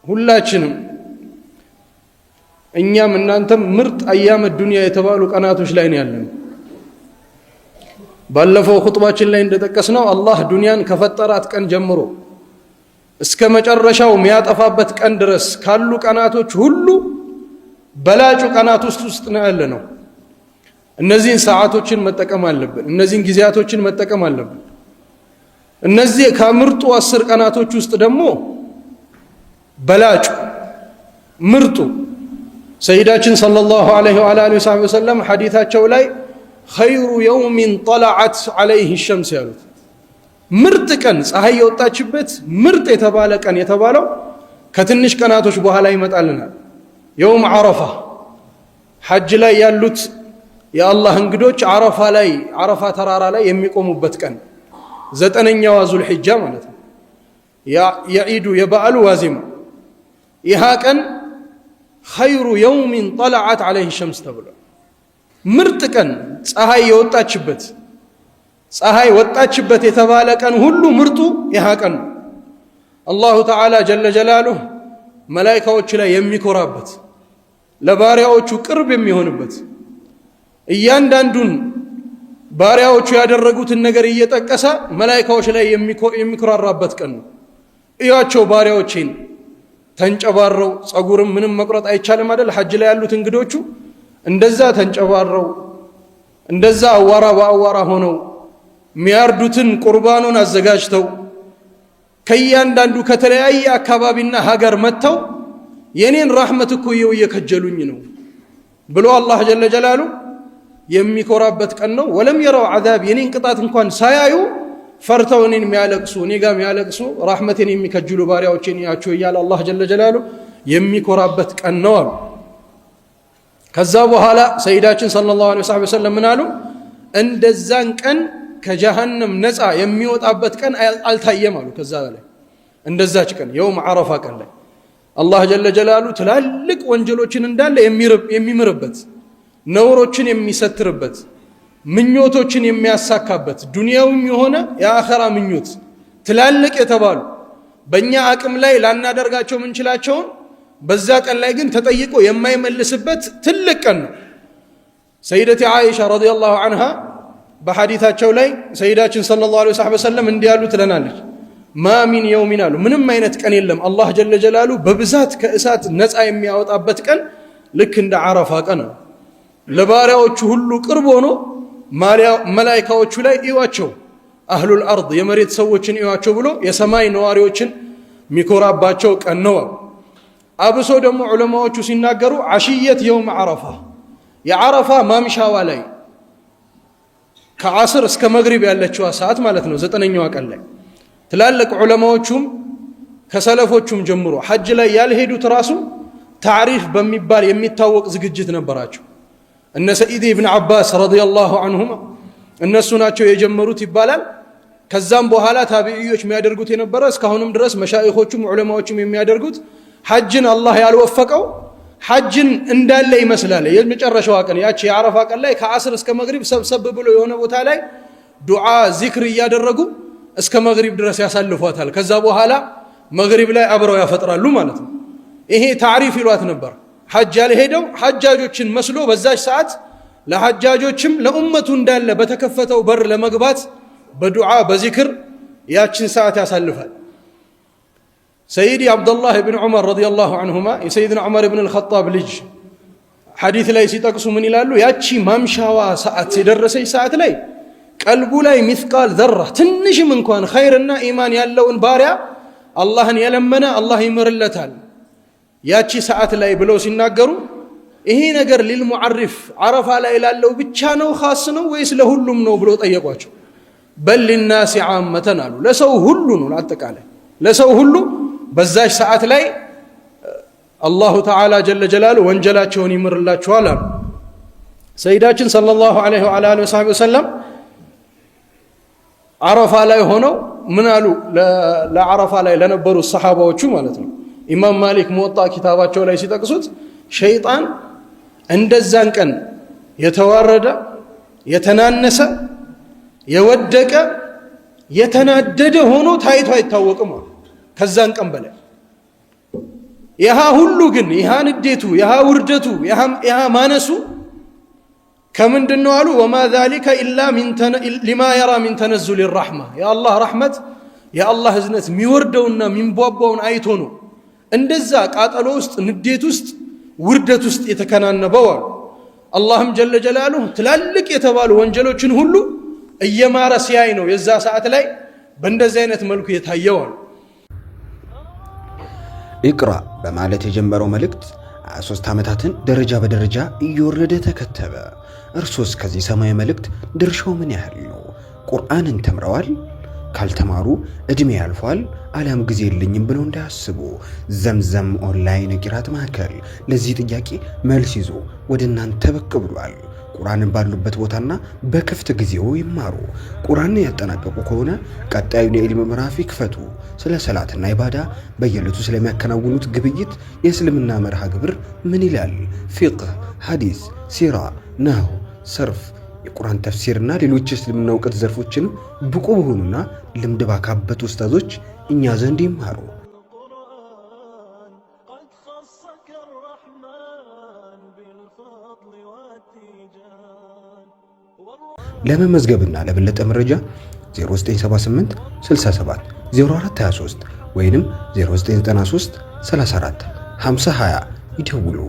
ሁላችንም እኛም እናንተም ምርጥ አያመ ዱንያ የተባሉ ቀናቶች ላይ ነው ያለነው። ባለፈው ኹጥባችን ላይ እንደተጠቀስነው አላህ ዱንያን ከፈጠራት ቀን ጀምሮ እስከ መጨረሻው የሚያጠፋበት ቀን ድረስ ካሉ ቀናቶች ሁሉ በላጩ ቀናት ውስጥ ነው ያለነው። እነዚህን ሰዓቶችን መጠቀም አለብን። እነዚህን ጊዜያቶችን መጠቀም አለብን። እነዚህ ከምርጡ 10 ቀናቶች ውስጥ ደግሞ በላጩ ምርጡ ሰይዳችን ሰለላሁ ዐለይሂ ወአሊሂ ወሰለም ሐዲታቸው ላይ ኸይሩ የውሚን ጠለዐት ዐለይሂ ሸምስ ያሉት ምርጥ ቀን ፀሐይ የወጣችበት ምርጥ የተባለ ቀን የተባለው ከትንሽ ቀናቶች በኋላ ይመጣልናል። የውም ዓረፋ ሐጅ ላይ ያሉት የአላህ እንግዶች ዓረፋ ተራራ ላይ የሚቆሙበት ቀን 9ኛው ዙልሒጃ ማለት ነው። የዒዱ የበዓሉ ዋዜማ ይህ ቀን ኸይሩ የውሚን ጠለዐት ዐለይሂ ሸምስ ተብሏል። ምርጥ ቀን ፀሐይ የወጣችበት ፀሐይ ወጣችበት የተባለ ቀን ሁሉ ምርጡ ይህ ቀን ነው። አላሁ ተዓላ ጀለ ጀላሉሁ መላኢካዎች ላይ የሚኮራበት ለባሪያዎቹ ቅርብ የሚሆንበት እያንዳንዱን ባሪያዎቹ ያደረጉትን ነገር እየጠቀሰ መላኢካዎች ላይ የሚኮራራበት ቀን ነው። እያቸው ባሪያዎቼን ተንጨባረው ጸጉርም ምንም መቁረጥ አይቻልም አይደል? ሐጅ ላይ ያሉት እንግዶቹ እንደዛ ተንጨባረው እንደዛ አዋራ በአዋራ ሆነው የሚያርዱትን ቁርባኑን አዘጋጅተው ከእያንዳንዱ ከተለያየ አካባቢና ሀገር መጥተው የኔን ረሕመት እኮ እየከጀሉኝ ነው ብሎ አላህ ጀለ ጀላሉ የሚኮራበት ቀን ነው። ወለም የረው ዐዛብ የኔን ቅጣት እንኳን ሳያዩ ፈርተው እኔን የሚያለቅሱ እኔ ጋር የሚያለቅሱ ረሕመቴን የሚከጅሉ ባሪያዎቼን ያቸው እያለ አላህ ጀለ ጀላሉ የሚኮራበት ቀን ነው አሉ። ከዛ በኋላ ሰይዳችን ሰለላሁ ዐለይሂ ወሰለም ምን አሉ? እንደዛን ቀን ከጀሃነም ነፃ የሚወጣበት ቀን አልታየም አሉ። ከዛ በላይ እንደዛች ቀን የውም ዓረፋ ቀን ላይ አላህ ጀለ ጀላሉ ትላልቅ ወንጀሎችን እንዳለ የሚምርበት ነውሮችን የሚሰትርበት ምኞቶችን የሚያሳካበት ዱንያዊም የሆነ የአኸራ ምኞት ትላልቅ የተባሉ በእኛ አቅም ላይ ላናደርጋቸው ምንችላቸውን በዛ ቀን ላይ ግን ተጠይቆ የማይመልስበት ትልቅ ቀን ነው። ሰይደቲ ዓኢሻ ረዲየላሁ ዐንሃ በሐዲታቸው ላይ ሰይዳችን ሰለላሁ ዐለይሂ ወሰለም እንዲህ ያሉ ትለናለች። ማ ሚን የውሚን አሉ ምንም አይነት ቀን የለም አላህ ጀለ ጀላሉ በብዛት ከእሳት ነፃ የሚያወጣበት ቀን ልክ እንደ ዓረፋ ቀን ነው። ለባሪያዎቹ ሁሉ ቅርብ ሆኖ መላኢካዎቹ ላይ እዩዋቸው አህሉል አርድ የመሬት ሰዎችን እዩዋቸው ብሎ የሰማይ ነዋሪዎችን ሚኮራባቸው ቀን ነው። አብሶ ደግሞ ዑለማዎቹ ሲናገሩ ዓሽየት የውም ዓረፋ የዓረፋ ማምሻዋ ላይ ከዓስር እስከ መግሪብ ያለችዋ ሰዓት ማለት ነው 9ኛዋ ቀን ላይ ትላልቅ ዑለማዎቹም ከሰለፎቹም ጀምሮ ሐጅ ላይ ያልሄዱት ራሱ ታዕሪፍ በሚባል የሚታወቅ ዝግጅት ነበራቸው። እነ ሰዒድ ኢብን ዓባስ ረዲየላሁ ዐንሁማ እነሱ ናቸው የጀመሩት ይባላል። ከዛም በኋላ ታቢዒዎች የሚያደርጉት የነበረ እስካሁንም ድረስ መሻይኾቹም ዑለማዎቹም የሚያደርጉት ሐጅን አላህ ያልወፈቀው ሐጅን እንዳለ ይመስላል። የመጨረሻዋ ቀን ያቺ የዓረፋ ቀን ላይ ከዓስር እስከ መግሪብ ሰብሰብ ብሎ የሆነ ቦታ ላይ ዱዓ ዚክር እያደረጉ እስከ መግሪብ ድረስ ያሳልፏታል። ከዛ በኋላ መግሪብ ላይ አብረው ያፈጥራሉ ማለት ነው። ይሄ ታዕሪፍ ይሏት ነበር። ሐጅ ያልሄደው ሐጃጆችን መስሎ በዛች ሰዓት ለሐጃጆችም ለኡመቱ እንዳለ በተከፈተው በር ለመግባት በዱዓ በዚክር ያችን ሰዓት ያሳልፋል። ሰይዲ አብዱላህ ብን ዑመር ረዲየላሁ ዐንሁማ የሰይድና ዑመር ብን አልኸጣብ ልጅ ሐዲት ላይ ሲጠቅሱ ምን ይላሉ? ያቺ ማምሻዋ ሰዓት የደረሰች ሰዓት ላይ ቀልቡ ላይ ሚስቃል ዘራ ትንሽም እንኳን ኸይርና ኢማን ያለውን ባሪያ አላህን የለመነ አላህ ይምርለታል ያቺ ሰዓት ላይ ብለው ሲናገሩ ይሄ ነገር ሊልሙዓሪፍ ዓረፋ ላይ ላለው ብቻ ነው ኻስ ነው ወይስ ለሁሉም ነው ብለው ጠየቋቸው። በል ሊናሲ ዓመተን አሉ። ለሰው ሁሉ ነው፣ ለአጠቃላይ ለሰው ሁሉ በዛች ሰዓት ላይ አላሁ ተዓላ ጀለ ጀላሉ ወንጀላቸውን ይምርላቸዋል አሉ። ሰይዳችን ሰለላሁ ዐለይሂ ወሰለም ዓረፋ ላይ ሆነው ምን አሉ? ለዓረፋ ላይ ለነበሩ ሰሓባዎቹ ማለት ነው። ኢማም ማሊክ ሙወጣ ኪታባቸው ላይ ሲጠቅሱት ሸይጣን እንደዛን ቀን የተዋረደ የተናነሰ የወደቀ የተናደደ ሆኖ ታይቶ አይታወቅም። ከዛን ቀን በላይ ይሃ ሁሉ ግን ይሃ ንዴቱ ይሃ ውርደቱ ይሃ ማነሱ ከምንድነው አሉ ወማ ذلك الا لما يرى من تنزل الرحمه يا الله رحمت يا الله ህዝነት የሚወርደውና የሚንቧቧውን አይቶ ነው እንደዛ ቃጠሎ ውስጥ ንዴት ውስጥ ውርደት ውስጥ የተከናነበው አሉ አላህም ጀለ ጀላሉሁ ትላልቅ የተባሉ ወንጀሎችን ሁሉ እየማረ ሲያይ ነው የዛ ሰዓት ላይ በእንደዚህ አይነት መልኩ የታየው አሉ ኢቅራ በማለት የጀመረው መልእክት 23 ዓመታትን ደረጃ በደረጃ እየወረደ ተከተበ። እርሶስ ከዚህ ሰማያዊ መልእክት ድርሻው ምን ያህል ነው? ቁርአንን ተምረዋል? ካልተማሩ እድሜ ያልፏል አለም ጊዜ የለኝም ብለው እንዳያስቡ ዘምዘም ኦንላይን ቂራት ማዕከል ለዚህ ጥያቄ መልስ ይዞ ወደ እናንተ ብቅ ብሏል። ቁርአንን ባሉበት ቦታና በክፍት ጊዜው ይማሩ። ቁርአንን ያጠናቀቁ ከሆነ ቀጣዩን የዕልም ምዕራፍ ይክፈቱ። ስለ ሰላትና ኢባዳ በየዕለቱ ስለሚያከናውኑት ግብይት የእስልምና መርሃ ግብር ምን ይላል? ፊቅህ፣ ሐዲስ፣ ሲራ፣ ነህው፣ ሰርፍ፣ የቁርአን ተፍሲርና ሌሎች የእስልምና እውቀት ዘርፎችን ብቁ በሆኑና ልምድ ባካበቱ ኡስታዞች እኛ ዘንድ ይማሩ። ለመመዝገብና ለበለጠ መረጃ 0978 67 0423 ወይንም 0993 34 5020 ይደውሉ።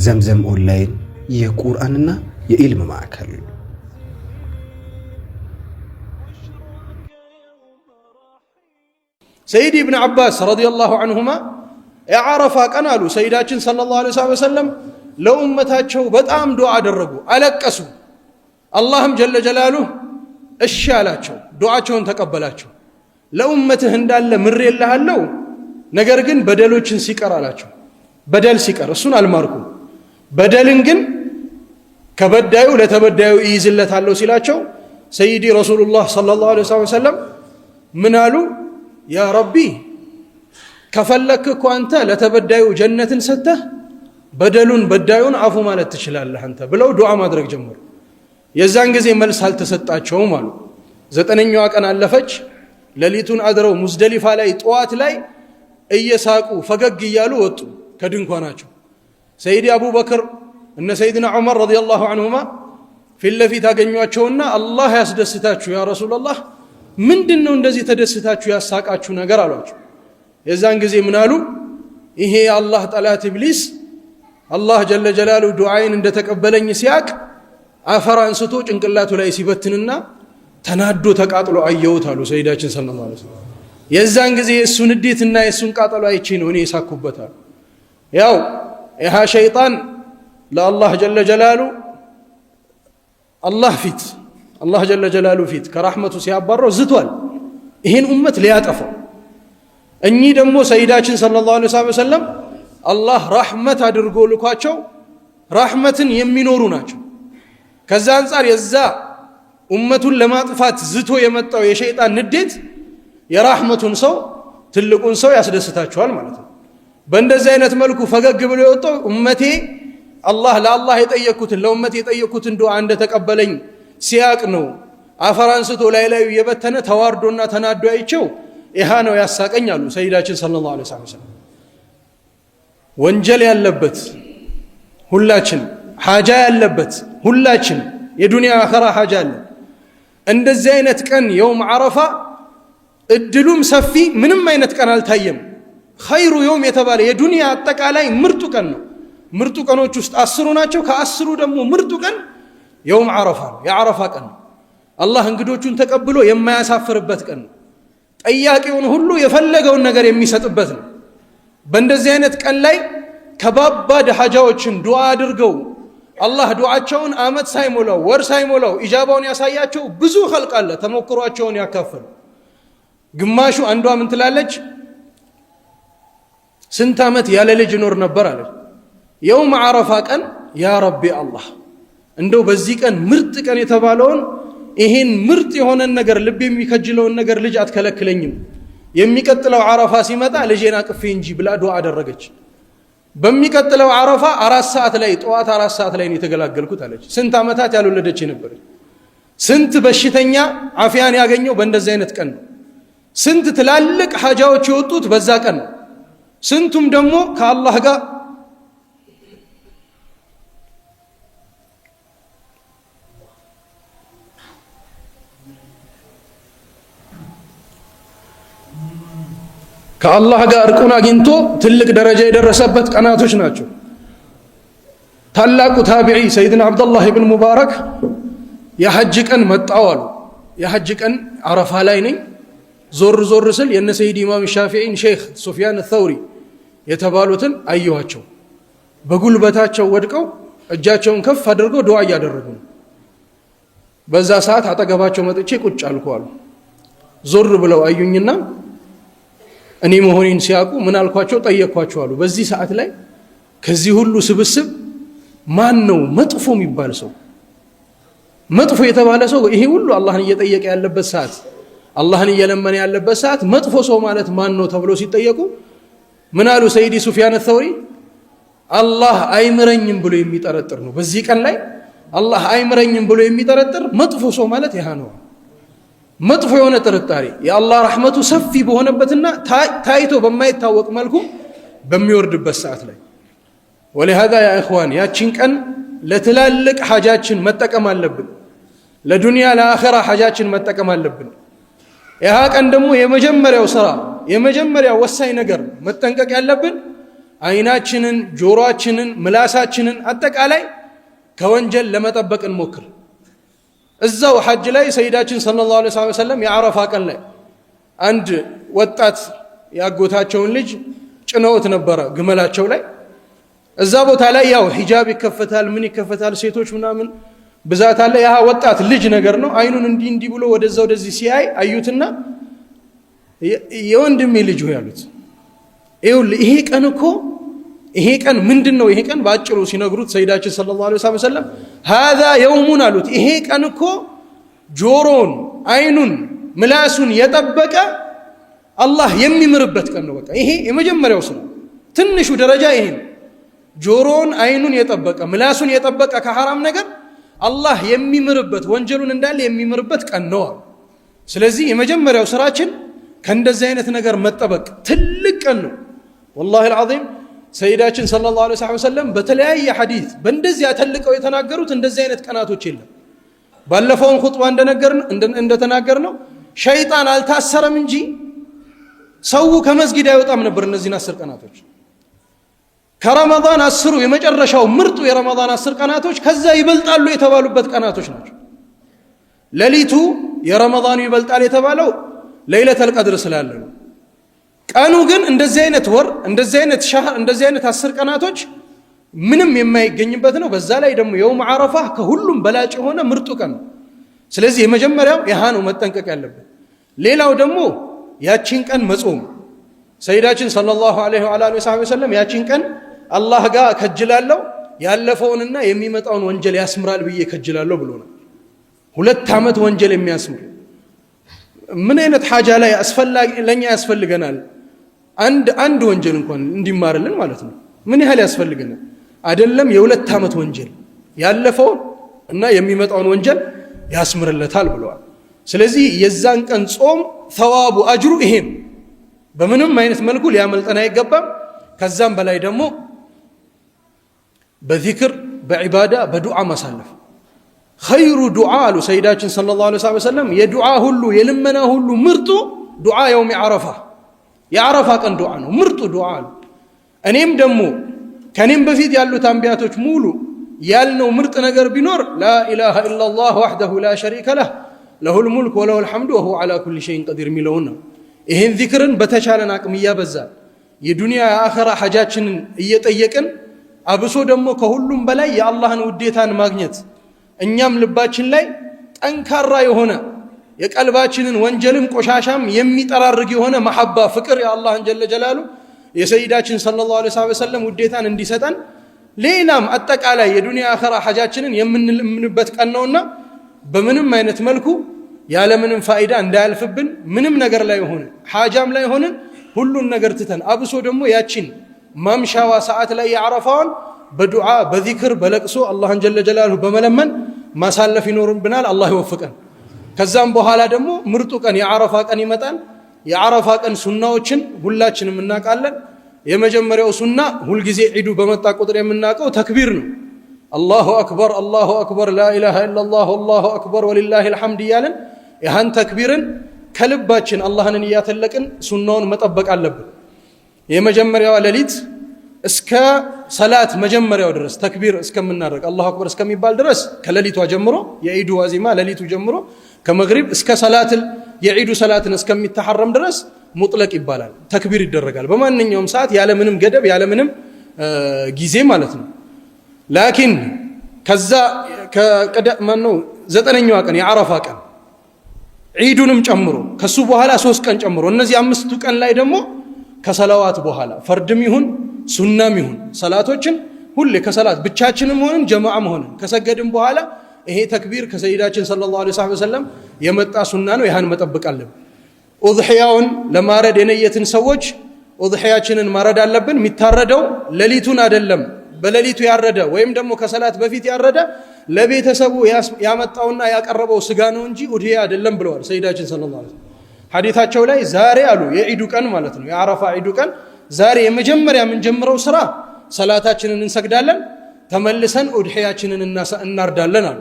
ዘምዘም ኦንላይን የቁርአንና የኢልም ማዕከል። ሰይድ ኢብኑ አባስ ረዲየላሁ ዐንሁማ የዓረፋ ቀን አሉ ሰይዳችን ሰለላሁ ዐለይሂ ወሰለም ለኡመታቸው በጣም ዱዓ አደረጉ፣ አለቀሱ። አላህም ጀለ ጀላሉሁ እሺ አላቸው፣ ዱዓቸውን ተቀበላቸው። ለኡመትህ እንዳለ ምሬልሃለሁ፣ ነገር ግን በደሎችን ሲቀር አላቸው። በደል ሲቀር እሱን አልማርኩም፣ በደልን ግን ከበዳዩ ለተበዳዩ ይይዝለታለሁ ሲላቸው ሰይዲ ረሱሉላህ ሰለላሁ ዐለይሂ ወሰለም ምን አሉ? ያ ረቢ ከፈለክ እኮ አንተ ለተበዳዩ ጀነትን ሰጥተህ በደሉን በዳዩን አፉ ማለት ትችላለህ አንተ ብለው ዱዓ ማድረግ ጀመሩ። የዛን ጊዜ መልስ አልተሰጣቸውም አሉ። 9ኛዋ ቀን አለፈች። ሌሊቱን አድረው ሙዝደሊፋ ላይ ጠዋት ላይ እየሳቁ ፈገግ እያሉ ወጡ ከድንኳናቸው። ሰይዲ አቡበክር እነ ሰይድና ዑመር ረዲየላሁ ዐንሁማ ፊት ለፊት አገኟቸውና አላህ ያስደስታችሁ ያ ረሱላህ፣ ምንድነው እንደዚህ ተደስታችሁ ያሳቃችሁ ነገር አሏቸው። የዛን ጊዜ ምን አሉ? ይሄ የአላህ ጠላት ኢብሊስ አላህ ጀለ ጀላሉ ዱዓይን እንደተቀበለኝ ሲያቅ አፈር አንስቶ ጭንቅላቱ ላይ ሲበትንና ተናዶ ተቃጥሎ አየሁት አሉ ሰይዳችን ሰለላሁ ዐለይሂ ወሰለም። የዛን ጊዜ እሱን ንዴትና የሱን ቃጠሎ አይቼ ነው እኔ የሳኩበታል። ያው ይሃ ሸይጣን ለአላህ ጀለ ጀላሉ አላህ ጀለ ጀላሉ ፊት ከራህመቱ ሲያባረው ዝቷል ይሄን ኡመት ሊያጠፋው። እኚህ ደግሞ ሰይዳችን ሰለላሁ ዐለይሂ ወሰለም አላህ ረህመት አድርጎ ልኳቸው ረህመትን የሚኖሩ ናቸው። ከዛ አንፃር የዛ ኡመቱን ለማጥፋት ዝቶ የመጣው የሸይጣን ንዴት የራህመቱን ሰው ትልቁን ሰው ያስደስታቸዋል ማለት ነው። በእንደዚህ አይነት መልኩ ፈገግ ብሎ የወጣው ኡመቴ ለአላህ የጠየኩትን ለኡመቴ የጠየኩትን ዱዓ እንደተቀበለኝ ሲያቅ ነው። አፈር አንስቶ ላይ የበተነ ተዋርዶና ተናዶ አይቸው ይሃ ነው ያሳቀኝ አሉ ሰይዳችን ሰለላሁ ዐለይሂ ወሰለም። ወንጀል ያለበት ሁላችን፣ ሐጃ ያለበት ሁላችን፣ የዱንያ አኸራ ሐጃ አለ። እንደዚህ አይነት ቀን የውም ዓረፋ እድሉም ሰፊ ምንም አይነት ቀን አልታየም። ኸይሩ የውም የተባለ የዱንያ አጠቃላይ ምርጡ ቀን ነው። ምርጡ ቀኖች ውስጥ 10 ናቸው። ከ10 ደግሞ ምርጡ ቀን የውም ዓረፋ ነው፣ የዓረፋ ቀን ነው። አላህ እንግዶቹን ተቀብሎ የማያሳፍርበት ቀን ነው። ጠያቂውን ሁሉ የፈለገውን ነገር የሚሰጥበት ነው። በእንደዚህ አይነት ቀን ላይ ከባባድ ሐጃዎችን ዱዓ አድርገው አላህ ዱዓቸውን አመት ሳይሞላው ወር ሳይሞላው ኢጃባውን ያሳያቸው ብዙ ኸልቅ አለ። ተሞክሯቸውን ያካፈሉ ግማሹ አንዷ ምን ትላለች? ስንት ዓመት ያለ ልጅ ኖር ነበር አለች። የውም ዓረፋ ቀን ያ ረቢ አላህ እንደው በዚህ ቀን ምርጥ ቀን የተባለውን ይሄን ምርጥ የሆነን ነገር ልብ የሚከጅለውን ነገር ልጅ አትከለክለኝም፣ የሚቀጥለው ዓረፋ ሲመጣ ልጄን አቅፌ እንጂ ብላ ዱዓ አደረገች። በሚቀጥለው ዓረፋ 4 ሰዓት ላይ ጠዋት 4 ሰዓት ላይ ነው የተገላገልኩት አለች። ስንት ዓመታት ያልወለደች ነበረች። ስንት በሽተኛ አፍያን ያገኘው በእንደዚህ አይነት ቀን ነው። ስንት ትላልቅ ሐጃዎች የወጡት በዛ ቀን ነው። ስንቱም ደግሞ ከአላህ ጋር እርቁን አግኝቶ ትልቅ ደረጃ የደረሰበት ቀናቶች ናቸው። ታላቁ ታቢዒ ሰይድና አብዱላህ ኢብኑ ሙባረክ የሐጅ ቀን መጣው አሉ። የሐጅ ቀን አረፋ ላይ ነኝ፣ ዞር ስል የነ ሰይድ ኢማም ሻፊዒን ሼክ ሱፊያን አልተውሪ የተባሉትን አየኋቸው። በጉልበታቸው ወድቀው እጃቸውን ከፍ አድርገው ዱዓ እያደረጉ ነው። በዛ ሰዓት አጠገባቸው መጥቼ ቁጭ አልኩ አሉ። ዞር ብለው አዩኝና እኔ መሆኔን ሲያውቁ ምን አልኳቸው? ጠየቅኳቸው አሉ። በዚህ ሰዓት ላይ ከዚህ ሁሉ ስብስብ ማን ነው መጥፎ የሚባል ሰው? መጥፎ የተባለ ሰው ይሄ ሁሉ አላህን እየጠየቀ ያለበት ሰዓት፣ አላህን እየለመነ ያለበት ሰዓት መጥፎ ሰው ማለት ማን ነው ተብሎ ሲጠየቁ ምን አሉ? ሰይዲ ሱፊያን አልተውሪ አላህ አይምረኝም ብሎ የሚጠረጥር ነው። በዚህ ቀን ላይ አላህ አይምረኝም ብሎ የሚጠረጥር መጥፎ ሰው ማለት ይሄ ነው። መጥፎ የሆነ ጥርጣሬ የአላህ ረሕመቱ ሰፊ በሆነበትና ታይቶ በማይታወቅ መልኩ በሚወርድበት ሰዓት ላይ ወለሃዛ ያ ኢኽዋን ያቺን ቀን ለትላልቅ ሐጃችን መጠቀም አለብን። ለዱንያ ለአኺራ ሐጃችን መጠቀም አለብን። ያ ቀን ደግሞ የመጀመሪያው ስራ የመጀመሪያው ወሳኝ ነገር መጠንቀቅ ያለብን አይናችንን፣ ጆሮአችንን፣ ምላሳችንን አጠቃላይ ከወንጀል ለመጠበቅ እንሞክር። እዛው ሐጅ ላይ ሰይዳችን ሰለላሁ ዐለይሂ ወሰለም የዓረፋ ቀን ላይ አንድ ወጣት ያጎታቸውን ልጅ ጭነውት ነበረ ግመላቸው ላይ። እዛ ቦታ ላይ ያው ሂጃብ ይከፈታል፣ ምን ይከፈታል፣ ሴቶች ምናምን ብዛት አለ። ያ ወጣት ልጅ ነገር ነው። አይኑን እንዲህ ብሎ ወደዛ ወደዚህ ሲያይ አዩትና የወንድሜ ልጅ ሆይ ያሉት ይሄ ቀን እኮ ይሄ ቀን ምንድነው? ይሄ ቀን ባጭሩ ሲነግሩት ሰይዳችን ሰለላሁ ዐለይሂ ወሰለም هذا يوم አሉት። ይሄ ቀን እኮ ጆሮን፣ አይኑን፣ ምላሱን የጠበቀ አላህ የሚምርበት ቀን ነው። በቃ ይሄ የመጀመሪያው ስራ ትንሹ ደረጃ ይሄ ነው። ጆሮን፣ አይኑን የጠበቀ ምላሱን የጠበቀ ከሐራም ነገር አላህ የሚምርበት ወንጀሉን እንዳለ የሚምርበት ቀን ነው። ስለዚህ የመጀመሪያው ስራችን ከእንደዚህ አይነት ነገር መጠበቅ ትልቅ ቀን ነው። ወላሂ አልዓዚም ሰይዳችን ሰለላሁ ዐለይሂ ወሰለም በተለያየ ሐዲስ በእንደዚህ ያተልቀው የተናገሩት እንደዚህ አይነት ቀናቶች የለም። ባለፈውን ኹጥባ እንደተናገርነው ሸይጣን አልታሰረም እንጂ ሰው ከመስጊድ አይወጣም ነበር። እነዚህን 10 ቀናቶች ከረመዳን 10ሩ የመጨረሻው ምርጡ የረመዳን 10 ቀናቶች ከዛ ይበልጣሉ የተባሉበት ቀናቶች ናቸው። ሌሊቱ የረመዳኑ ይበልጣል የተባለው ለይለተል ቀድር ስላለ ነው። ቀኑ ግን እንደዚህ አይነት ወር፣ እንደዚህ አይነት ሻህር፣ እንደዚህ አይነት 10 ቀናቶች ምንም የማይገኝበት ነው። በዛ ላይ ደግሞ የውም ዓረፋ ከሁሉም በላጭ የሆነ ምርጡ ቀን ነው። ስለዚህ የመጀመሪያው ይሃ ነው መጠንቀቅ ያለብን። ሌላው ደግሞ ያቺን ቀን መጾም። ሰይዳችን ሰለላሁ ዐለይሂ ወሰለም ያቺን ቀን አላህ ጋር ከጅላለሁ ያለፈውንና የሚመጣውን ወንጀል ያስምራል ብዬ ከጅላለሁ ብሎናል። 2 ዓመት ወንጀል የሚያስምር ምን አይነት ሐጃ ላይ አስፈላጊ ለኛ ያስፈልገናል? አንድ ወንጀል እንኳን እንዲማርልን ማለት ነው ምን ያህል ያስፈልገናል? አይደለም የ2 ዓመት ወንጀል ያለፈውን እና የሚመጣውን ወንጀል ያስምርለታል ብለዋል። ስለዚህ የዛን ቀን ጾም ተዋቡ አጅሩ ይሄም በምንም አይነት መልኩ ሊያመልጠን አይገባም። ከዛም በላይ ደግሞ በዚክር በዒባዳ በዱዓ ማሳለፍ ኸይሩ ዱዓ አሉ ሰይዳችን ሰለላሁ ዐለይሂ ወሰለም። የዱዓ ሁሉ የልመና ሁሉ ምርጡ ዱዓ የውም ዓረፋ የዓረፋ ቀን ዱዓ ነው ምርጡ ዱዓ አሉ። እኔም ደግሞ ከኔም በፊት ያሉት አንቢያቶች ሙሉ ያልነው ምርጥ ነገር ቢኖር ላኢላሃ ኢላላህ ወሕደሁ ላ ሸሪከ ለህ ለሁል ሙልክ ወለሁል ሐምዱ ወሁወ ዐላ ኩሊ ሸይኢን ቀዲር የሚለውን ነው። ይህን ዚክርን በተቻለን አቅም እያበዛ የዱንያ የአኸራ ሐጃችንን እየጠየቅን አብሶ ደግሞ ከሁሉም በላይ የአላህን ውዴታን ማግኘት እኛም ልባችን ላይ ጠንካራ የሆነ የቀልባችንን ወንጀልም ቆሻሻም የሚጠራርግ የሆነ መሐባ ፍቅር የአላህን ጀለ ጀላሉ የሰይዳችን ሰለላሁ ዐለይሂ ወሰለም ውዴታን እንዲሰጠን ሌላም አጠቃላይ የዱንያ አኸራ ሐጃችንን የምንለምንበት ቀን ነውና በምንም አይነት መልኩ ያለምንም ፋይዳ እንዳያልፍብን ምንም ነገር ላይ ሆነ ሐጃም ላይ ሆነ ሁሉን ነገር ትተን አብሶ ደግሞ ያቺን ማምሻዋ ሰዓት ላይ የዓረፋውን በዱዓ በዚክር በለቅሶ አላህን ጀለ ጀላሉ በመለመን ማሳለፍ ይኖርብናል። አላህ ይወፍቀን። ከዛም በኋላ ደግሞ ምርጡ ቀን የዓረፋ ቀን ይመጣል። የዓረፋ ቀን ሱናዎችን ሁላችንም እናውቃለን። የመጀመሪያው ሱና ሁልጊዜ ዒዱ በመጣ ቁጥር የምናውቀው ተክቢር ነው። አላሁ አክበር ላ ኢላሃ ኢላላህ አላሁ አክበር ወሊላሂል ሐምድ እያልን ይህን ተክቢርን ከልባችን አላህን እያተለቅን ሱናውን መጠበቅ አለብን። የመጀመሪያዋ ሌሊት እስከ ሰላት መጀመሪያው ድረስ ተክቢር እስከምናደርግ አላሁ አክበር እስከሚባል ድረስ ከሌሊቷ ጀምሮ የዒዱ ዋዚማ ሌሊቱ ጀምሮ ከመግሪብ እስከ ሰላት የዒዱ ሰላትን እስከሚተሐረም ድረስ ሙጥለቅ ይባላል። ተክቢር ይደረጋል በማንኛውም ሰዓት ያለ ምንም ገደብ ያለ ምንም ጊዜ ማለት ነው። ላኪን ከዛ ማነው ዘጠነኛዋ ቀን የዓረፋ ቀን ዒዱንም ጨምሮ ከሱ በኋላ 3 ቀን ጨምሮ እነዚህ 5ቱ ቀን ላይ ደግሞ ከሰላዋት በኋላ ፈርድም ይሁን ሱናም ይሁን ሰላቶችን ሁሌ ከሰላት ብቻችንም ሆነን ጀማዓም ሆነን ከሰገድን በኋላ ይሄ ተክቢር ከሰይዳችን ሰለላሁ ዐለይሂ ወሰለም የመጣ ሱና ነው። ይህን መጠበቅ አለብን። ኡድሕያውን ለማረድ የነየትን ሰዎች ኡድሕያችንን ማረድ አለብን። የሚታረደው ሌሊቱን አይደለም። በሌሊቱ ያረደ ወይም ደግሞ ከሰላት በፊት ያረደ ለቤተሰቡ ያመጣውና ያቀረበው ስጋ ነው እንጂ ኡድሕያ አይደለም ብለዋል ሰይዳችን ሰለላሁ ዐለይሂ ወሰለም ሐዲታቸው ላይ። ዛሬ አሉ የዒዱ ቀን ማለት ነው የዓረፋ ዒዱ ቀን ዛሬ የመጀመሪያ የምንጀምረው ስራ ሰላታችንን እንሰግዳለን፣ ተመልሰን ኡድሕያችንን እናርዳለን አሉ።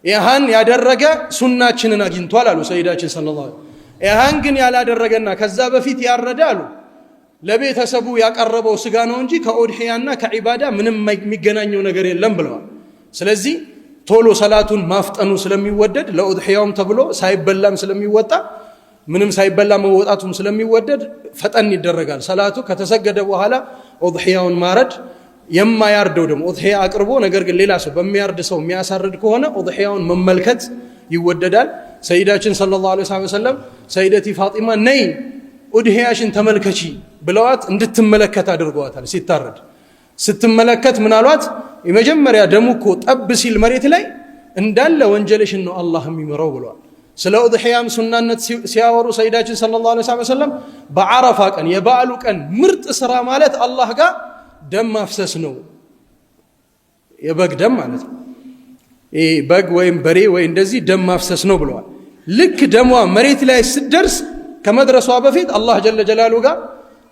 ይህን ያደረገ ሱናችንን አግኝቷል አሉ ሰይዳችን ሰለላሁ ዐለይሂ ወሰለም። ይህን ግን ያላደረገና ከዛ በፊት ያረደ አሉ ለቤተሰቡ ያቀረበው ስጋ ነው እንጂ ከኡድሕያና ከዒባዳ ምንም የሚገናኘው ነገር የለም ብለዋል። ስለዚህ ቶሎ ሰላቱን ማፍጠኑ ስለሚወደድ ለኡድሕያውም ተብሎ ሳይበላም ስለሚወጣ ምንም ሳይበላ መወጣቱም ስለሚወደድ ፈጠን ይደረጋል። ሰላቱ ከተሰገደ በኋላ ኡድሕያውን ማረድ የማያርደው ደግሞ ኡድሕያ አቅርቦ ነገር ግን ሌላ ሰው በሚያርድ ሰው የሚያሳርድ ከሆነ ኡድሕያውን መመልከት ይወደዳል። ሰይዳችን ሰለላሁ ዐለይሂ ወሰለም ሰይደቲ ፋጢማ ነይ ኡድሕያሽን ተመልከቺ ብለዋት እንድትመለከት አድርገዋታል። ሲታረድ ስትመለከት ምን አሏት? የመጀመሪያ ደሙ እኮ ጠብ ሲል መሬት ላይ እንዳለ ወንጀልሽን ነው አላህ የሚምረው ብለዋል። ስለ ኡድሕያም ሱናነት ሲያወሩ ሰይዳችን ሰለላሁ ዐለይሂ ወሰለም በዓረፋ ቀን የበዓሉ ቀን ምርጥ ስራ ማለት አላህ ጋር ደም ማፍሰስ ነው። የበግ ደም ማለት ነው። ይሄ በግ ወይም በሬ ወይ እንደዚህ ደም ማፍሰስ ነው ብለዋል። ልክ ደሟ መሬት ላይ ስትደርስ ከመድረሷ በፊት አላህ ጀለ ጀላሉ ጋር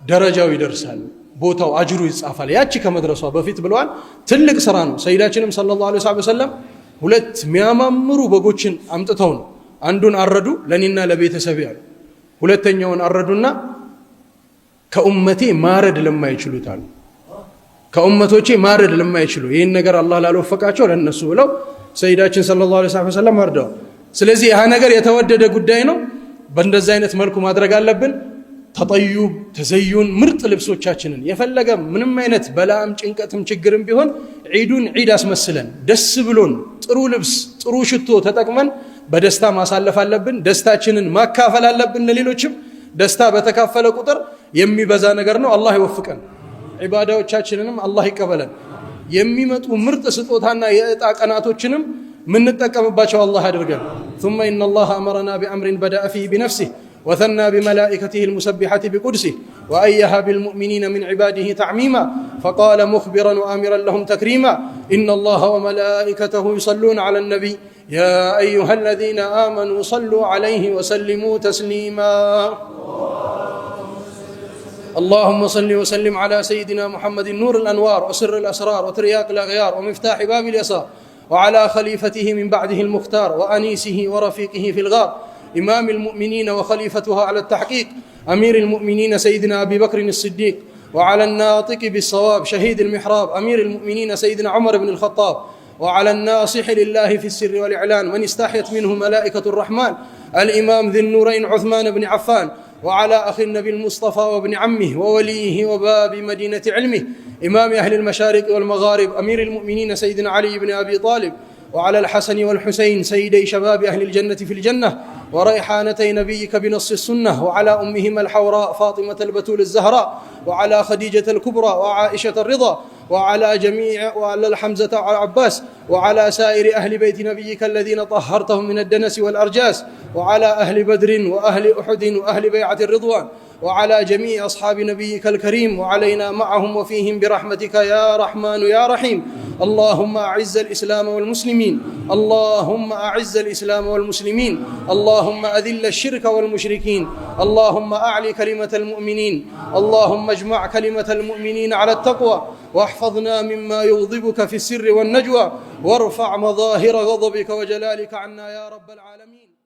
ደረጃው ይደርሳል፣ ቦታው አጅሩ ይጻፋል። ያቺ ከመድረሷ በፊት ብለዋል። ትልቅ ስራ ነው። ሰይዳችንም ሰለላሁ ዐለይሂ ወሰለም 2 የሚያማምሩ በጎችን አምጥተው ነው አንዱን አረዱ ለኔና ለቤተሰቤ አሉ። ሁለተኛውን አረዱና ከኡመቴ ማረድ ለማይችሉት አሉ። ከኡመቶቼ ማረድ ለማይችሉ ይህን ነገር አላህ ላልወፈቃቸው ለነሱ ብለው ሰይዳችን ሰለላሁ ዐለይሂ ወሰለም አርደዋል። ስለዚህ ይህ ነገር የተወደደ ጉዳይ ነው። በእንደዚህ አይነት መልኩ ማድረግ አለብን። ተጠዩብ ተዘዩን ምርጥ ልብሶቻችንን የፈለገ ምንም አይነት በላም ጭንቀትም ችግርም ቢሆን ዒዱን ዒድ አስመስለን ደስ ብሎን ጥሩ ልብስ ጥሩ ሽቶ ተጠቅመን በደስታ ማሳለፍ አለብን። ደስታችንን ማካፈል አለብን ለሌሎችም። ደስታ በተካፈለ ቁጥር የሚበዛ ነገር ነው። አላህ ይወፍቀን። ዒባዳዎቻችንንም አላህ ይቀበለን። የሚመጡ ምርጥ ስጦታና የዕጣ ቀናቶችንም ምንጠቀምባቸው አላህ ያድርገን። ثم إن الله أمرنا بأمر بدأ فيه بنفسه وثنى بملائكته المسبحة بقدسه وأيها بالمؤمنين من عباده تعميما فقال مخبرا وآمرا لهم تكريما إن الله وملائكته يصلون على النبي يا أيها الذين آمنوا صلوا عليه وسلموا تسليما اللهم صل وسلم على سيدنا محمد نور الأنوار وسر الأسرار وترياق الأغيار ومفتاح باب اليسار وعلى خليفته من بعده المختار وأنيسه ورفيقه في الغار إمام المؤمنين وخليفتها على التحقيق أمير المؤمنين سيدنا أبي بكر الصديق وعلى الناطق بالصواب شهيد المحراب أمير المؤمنين سيدنا عمر بن الخطاب وعلى الناصح لله في السر والإعلان من استحيت منه ملائكة الرحمن الإمام ذي النورين عثمان بن عفان وعلى أخي النبي المصطفى وابن عمه ووليه وباب مدينة علمه إمام أهل المشارق والمغارب أمير المؤمنين سيدنا علي بن أبي طالب وعلى الحسن والحسين سيدي شباب أهل الجنة في الجنة وريحانتي نبيك بنص السنة وعلى أمهما الحوراء فاطمة البتول الزهراء وعلى خديجة الكبرى وعائشة الرضا وعلى الحمزة والعباس وعلى سائر أهل بيت نبيك الذين طهرتهم من الدنس والأرجاس وعلى أهل بدر وأهل أحد وأهل بيعة الرضوان وعلى جميع أصحاب نبيك الكريم وعلينا معهم وفيهم برحمتك يا رحمن يا رحيم اللهم أعز الإسلام والمسلمين اللهم أعز الإسلام والمسلمين اللهم أذل الشرك والمشركين اللهم أعلي كلمة المؤمنين اللهم اجمع كلمة المؤمنين على التقوى واحفظنا مما يغضبك في السر والنجوى وارفع مظاهر غضبك وجلالك عنا يا رب العالمين.